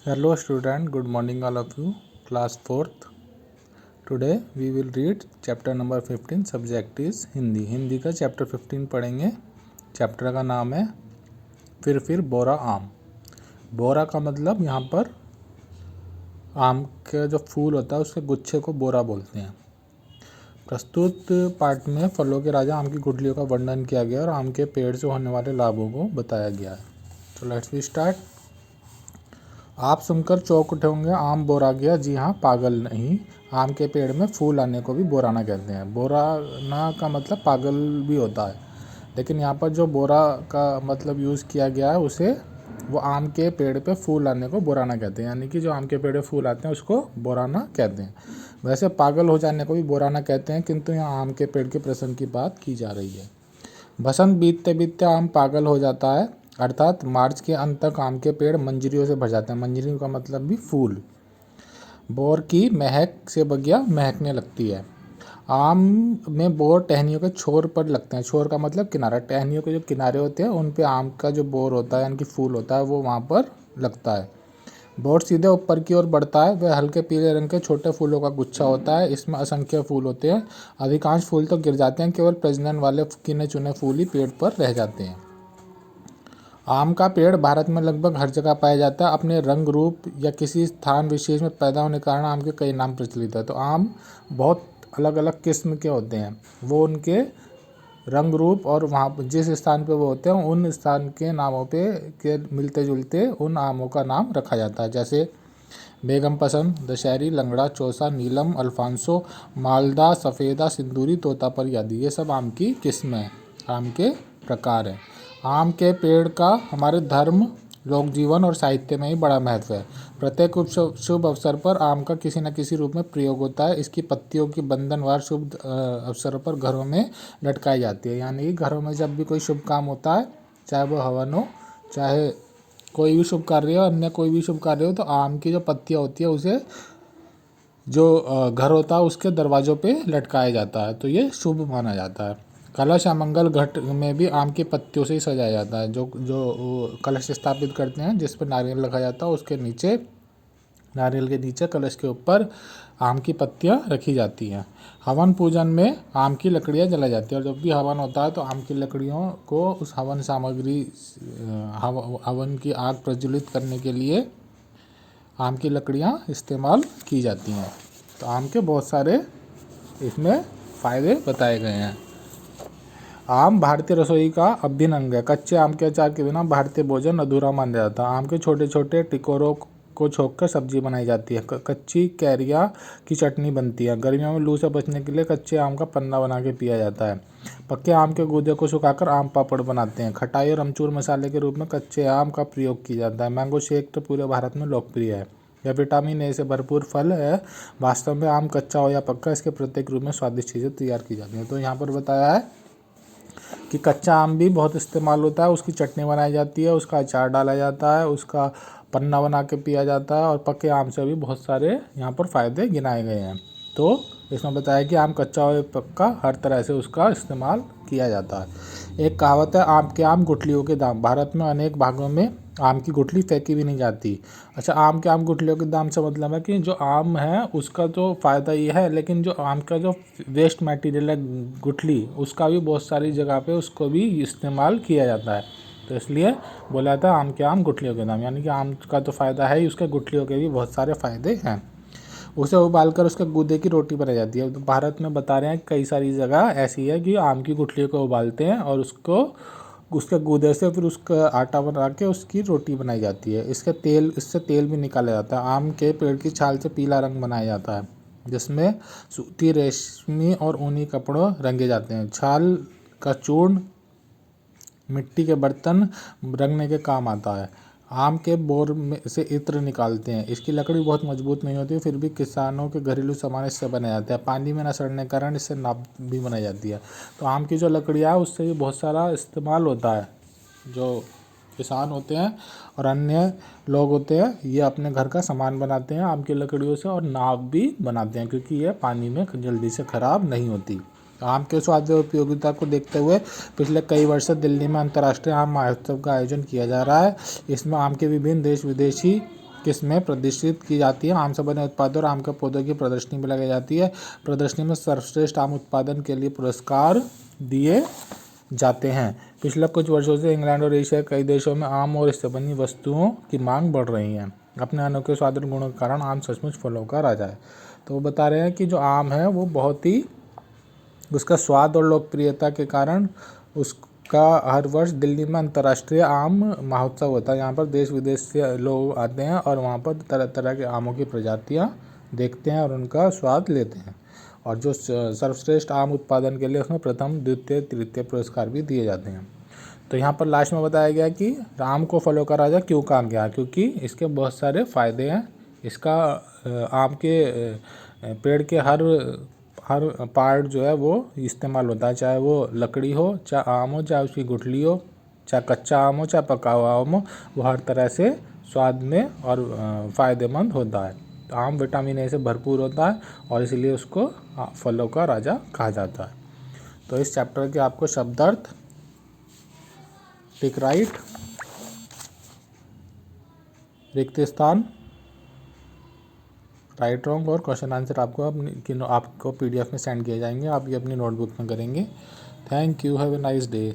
Hello student, good morning all of you. Class 4th. Today we will read chapter number 15. Subject is Hindi. Hindi का chapter 15 पढ़ेंगे. Chapter का नाम है फिर बोरा आम. बोरा का मतलब यहाँ पर आम का जो फूल होता है उसके गुच्छे को बोरा बोलते हैं. प्रस्तुत पाठ में फलों के राजा आम की गुठलियों का वर्णन किया गया और आम के पेड़ से होने वाले लाभों को बताया गया है. तो लेट्स वी स्टार्ट. आप सुनकर चौंक उठे होंगे, आम बोरा गया. जी हाँ, पागल नहीं. आम के पेड़ में फूल आने को भी बोराना कहते हैं. बोराना का मतलब पागल भी होता है, लेकिन यहाँ पर जो बोरा का मतलब यूज़ किया गया है उसे वो आम के पेड़ पे फूल आने को बोराना कहते हैं. यानी कि जो आम के पेड़ पे फूल आते हैं उसको बोराना कहते हैं. वैसे पागल हो जाने को भी बोराना कहते हैं, किंतु यहाँ आम के पेड़ के प्रसंग की बात की जा रही है. बसंत बीतते बीतते आम पागल हो जाता है, अर्थात मार्च के अंत तक आम के पेड़ मंजरियों से भर जाते हैं. मंजरी का मतलब भी फूल. बोर की महक से बगिया महकने लगती है. आम में बोर टहनियों के छोर पर लगते हैं. छोर का मतलब किनारा. टहनियों के जो किनारे होते हैं उन पे आम का जो बोर होता है यानी कि फूल होता है वो वहाँ पर लगता है. बोर सीधे ऊपर की ओर बढ़ता है. वह हल्के पीले रंग के छोटे फूलों का गुच्छा होता है. इसमें असंख्य फूल होते हैं. अधिकांश फूल तो गिर जाते हैं, केवल प्रजनन वाले गिने चुने फूल ही पेड़ पर रह जाते हैं. आम का पेड़ भारत में लगभग हर जगह पाया जाता है. अपने रंग रूप या किसी स्थान विशेष में पैदा होने के कारण आम के कई नाम प्रचलित है. तो आम बहुत अलग अलग किस्म के होते हैं. वो उनके रंग रूप और वहाँ जिस स्थान पे वो होते हैं उन स्थान के नामों पे के मिलते जुलते उन आमों का नाम रखा जाता है. जैसे बेगम पसंद, दशहरी, लंगड़ा, चौसा, नीलम, अल्फांसो, मालदा, सफ़ेदा, सिंदूरी, तोतापरी आदि. ये सब आम की किस्में हैं, आम के प्रकार हैं. आम के पेड़ का हमारे धर्म, लोक जीवन और साहित्य में ही बड़ा महत्व है. प्रत्येक शुभ अवसर पर आम का किसी न किसी रूप में प्रयोग होता है. इसकी पत्तियों की बंधनवार शुभ अवसरों पर घरों में लटकाई जाती है. यानी कि घरों में जब भी कोई शुभ काम होता है, चाहे वो हवन हो, चाहे कोई भी शुभ कार्य हो, अन्य कोई भी शुभ कार्य हो, तो आम की जो पत्तियाँ होती है उसे जो घर होता है उसके दरवाज़ों पे लटकाया जाता है. तो ये शुभ माना जाता है. कलश या मंगल घट में भी आम की पत्तियों से ही सजाया जाता है. जो जो कलश स्थापित करते हैं जिस पर नारियल रखा जाता है उसके नीचे, नारियल के नीचे कलश के ऊपर आम की पत्तियां रखी जाती हैं. हवन पूजन में आम की लकड़ियां जलाई जाती है. और जब भी हवन होता है तो आम की लकड़ियों को उस हवन सामग्री हवन की आग प्रज्वलित करने के लिए आम की लकड़ियां इस्तेमाल की जाती हैं. तो आम के बहुत सारे इसमें फ़ायदे बताए गए हैं. आम भारतीय रसोई का अभिन्न अंग है. कच्चे आम के अचार के बिना भारतीय भोजन अधूरा माना जाता है. आम के छोटे छोटे टिकोरों को छोंककर सब्जी बनाई जाती है. कच्ची कैरिया की चटनी बनती है. गर्मियों में लू से बचने के लिए कच्चे आम का पन्ना बना के पिया जाता है. पक्के आम के गूदे को सुखाकर आम पापड़ बनाते हैं. खटाई और अमचूर मसाले के रूप में कच्चे आम का प्रयोग किया जाता है. मैंगो शेक तो पूरे भारत में लोकप्रिय है. यह विटामिन ए से भरपूर फल है. वास्तव में आम कच्चा हो या पक्का, इसके प्रत्येक रूप में स्वादिष्ट चीज़ें तैयार की जाती हैं. तो यहाँ पर बताया है कि कच्चा आम भी बहुत इस्तेमाल होता है. उसकी चटनी बनाई जाती है, उसका अचार डाला जाता है, उसका पन्ना बना के पिया जाता है. और पके आम से भी बहुत सारे यहाँ पर फ़ायदे गिनाए गए हैं. तो इसमें बताया कि आम कच्चा हो या पक्का, हर तरह से उसका इस्तेमाल किया जाता है. एक कहावत है, आम के आम गुठलियों के दाम. भारत में अनेक भागों में आम की गुठली फेंकी भी नहीं जाती. अच्छा, आम के आम गुठलियों के दाम से मतलब है कि जो आम है उसका तो फ़ायदा ये है, लेकिन जो आम का जो वेस्ट मटेरियल है गुठली, उसका भी बहुत सारी जगह पे उसको भी इस्तेमाल किया जाता है. तो इसलिए बोला जाता है आम के आम गुठलियों के दाम. यानी कि आम का तो फ़ायदा है ही, उसके गुठलियों के भी बहुत सारे फ़ायदे हैं. उसे उबालकर उसके गूदे की रोटी बनाई जाती है. तो भारत में बता रहे हैं कई सारी जगह ऐसी है कि आम की गुठलियों को उबालते हैं और उसके गूदे से फिर उसका आटा बना के उसकी रोटी बनाई जाती है. इससे तेल भी निकाला जाता है. आम के पेड़ की छाल से पीला रंग बनाया जाता है, जिसमें सूती, रेशमी और ऊनी कपड़ों रंगे जाते हैं. छाल का चूर्ण मिट्टी के बर्तन रंगने के काम आता है. आम के बोर में से इत्र निकालते हैं. इसकी लकड़ी बहुत मजबूत नहीं होती, फिर भी किसानों के घरेलू सामान इससे बनाए जाते हैं. पानी में न सड़ने के कारण इससे नाव भी बनाई जाती है. तो आम की जो लकड़ियाँ है उससे भी बहुत सारा इस्तेमाल होता है. जो किसान होते हैं और अन्य लोग होते हैं, ये अपने घर का सामान बनाते हैं आम की लकड़ियों से, और नाव भी बनाते हैं क्योंकि ये पानी में जल्दी से ख़राब नहीं होती. आम के स्वाद व उपयोगिता को देखते हुए पिछले कई वर्ष से दिल्ली में अंतर्राष्ट्रीय आम महोत्सव का आयोजन किया जा रहा है. इसमें आम के विभिन्न देश विदेशी किस में प्रदर्शित की जाती है? आम से बने उत्पादों और आम के पौधों की प्रदर्शनी भी लगाई जाती है। प्रदर्शनी में सर्वश्रेष्ठ आम उत्पादन के लिए पुरस्कार दिए जाते हैं। पिछले कुछ वर्षों से इंग्लैंड और एशिया के कई देशों में आम और इससे बनी वस्तुओं की मांग बढ़ रही है। अपने अनोखे स्वाद और गुणों के कारण आम सचमुच फलों का राजा है। तो वो बता रहे हैं कि जो आम है वो बहुत ही, उसका स्वाद और लोकप्रियता के कारण उसका हर वर्ष दिल्ली में अंतर्राष्ट्रीय आम महोत्सव होता है। यहाँ पर देश विदेश से लोग आते हैं और वहाँ पर तरह तरह के आमों की प्रजातियाँ देखते हैं और उनका स्वाद लेते हैं। और जो सर्वश्रेष्ठ आम उत्पादन के लिए उसमें प्रथम, द्वितीय, तृतीय पुरस्कार भी दिए जाते हैं। तो यहाँ पर लास्ट में बताया गया कि आम को फलों का राजा क्यों कहा गया, क्योंकि इसके बहुत सारे फ़ायदे हैं। इसका आम के पेड़ के हर पार्ट जो है वो इस्तेमाल होता है, चाहे वो लकड़ी हो, चाहे आम हो, चाहे उसकी गुठली हो, चाहे कच्चा आम हो, चाहे पका हुआ आम हो, वो हर तरह से स्वाद में और फ़ायदेमंद होता है। तो आम विटामिन ए से भरपूर होता है और इसलिए उसको फलों का राजा कहा जाता है। तो इस चैप्टर के आपको शब्दार्थ, टिक राइट, रिक्त स्थान, राइट रॉन्ग और क्वेश्चन आंसर आपको PDF में सेंड किए जाएंगे। आप ये अपनी नोटबुक में करेंगे। Thank you, have a nice day.